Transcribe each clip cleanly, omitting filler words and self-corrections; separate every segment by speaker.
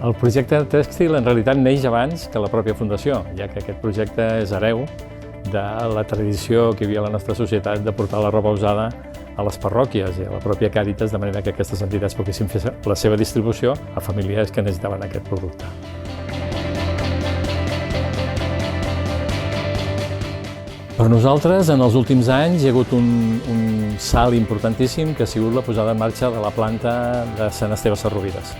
Speaker 1: El projecte tèxtil en realitat neix abans que la pròpia fundació, ja que aquest projecte és hereu de la tradició que hi havia a la nostra societat de portar la roba usada a les parròquies i a la pròpia Càritas, de manera que aquestes entitats poguessin fer la seva distribució a famílies que necessitaven aquest producte. Per nosaltres, en els últims anys, hi ha hagut un salt importantíssim que ha sigut la posada en marxa de la planta de Sant Esteve Sesrovires.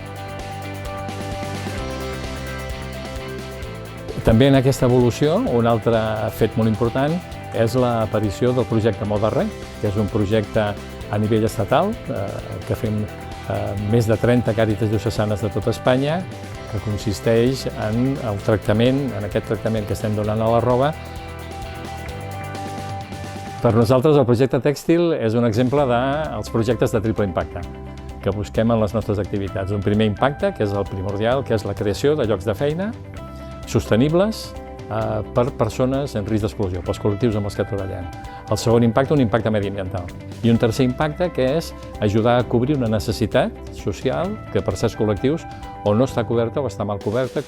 Speaker 1: També en aquesta evolució, un altre fet molt important és l'aparició del projecte Moda-Re, que és un projecte a nivell estatal, que fem més de 30 Càritas diocesanes de tot Espanya, que consisteix en el tractament, en aquest tractament que estem donant a la roba. Per nosaltres el projecte tèxtil és un exemple dels projectes de triple impacte que busquem en les nostres activitats. Un primer impacte, que és el primordial, que és la creació de llocs de feina sostenibles per persones en risc d'exclusió, pels col·lectius amb els que treballem. El segon impacte, un impacte mediambiental. I un tercer impacte, que és ajudar a cobrir una necessitat social que per certs col·lectius o no està coberta o està mal coberta.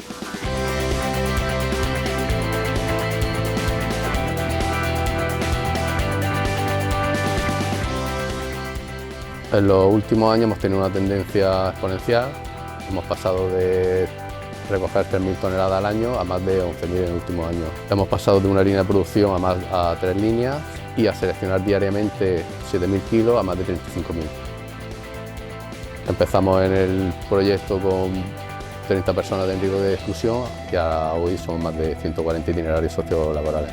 Speaker 2: En los últimos años hemos tenido una tendencia exponencial. Hemos pasado de recoger 3.000 toneladas al año a más de 11.000 en el último año. Hemos pasado de una línea de producción a 3 líneas y a seleccionar diariamente 7.000 kilos a más de 35.000. Empezamos en el proyecto con 30 personas en riesgo de exclusión y hoy son más de 140 itinerarios sociolaborales.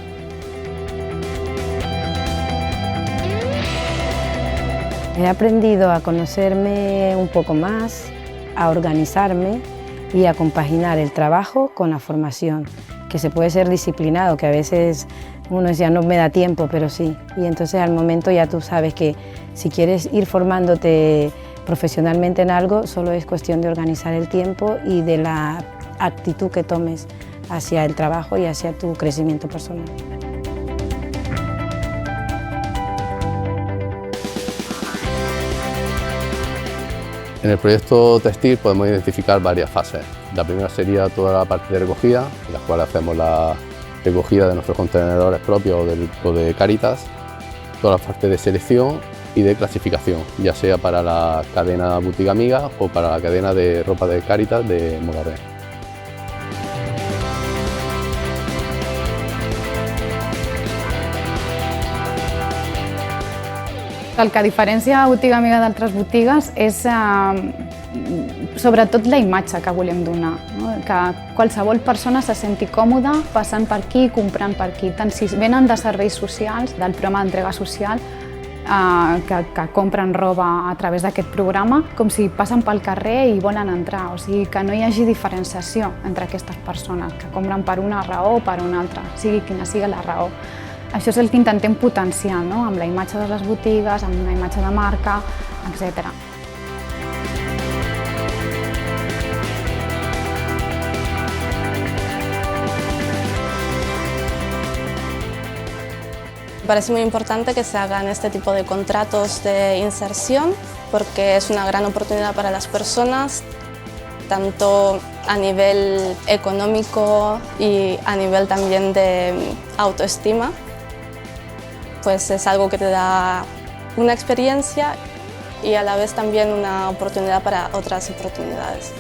Speaker 3: He aprendido a conocerme un poco más, a organizarme y a compaginar el trabajo con la formación, que se puede ser disciplinado, que a veces uno decía no me da tiempo, pero sí. Y entonces al momento ya tú sabes que si quieres ir formándote profesionalmente en algo, solo es cuestión de organizar el tiempo y de la actitud que tomes hacia el trabajo y hacia tu crecimiento personal.
Speaker 2: En el proyecto textil podemos identificar varias fases. La primera sería toda la parte de recogida, en la cual hacemos la recogida de nuestros contenedores propios o de Càritas, toda la parte de selección y de clasificación, ya sea para la cadena Boutique Amiga o para la cadena de ropa de Càritas de Moda-Re.
Speaker 4: El que diferencia Boutique Amiga d'altres botigues és sobretot la imatge que volem donar, no? Que qualsevol persona se senti còmoda passant per aquí i comprant per aquí, tant si venen de serveis socials, del programa d'entrega social, que compren roba a través d'aquest programa, com si passen pel carrer i volen entrar, o sigui que no hi hagi diferenciació entre aquestes persones que compren per una raó o per una altra, sigui quina sigui la raó. Això és el que intentem potenciar, no? Amb la imatge de les botigues, amb una imatge de marca, etc.
Speaker 5: Me parece muy importante que se hagan este tipo de contratos de inserción porque es una gran oportunidad para las personas, tanto a nivel económico y a nivel también de autoestima. Pues es algo que te da una experiencia y a la vez también una oportunidad para otras oportunidades.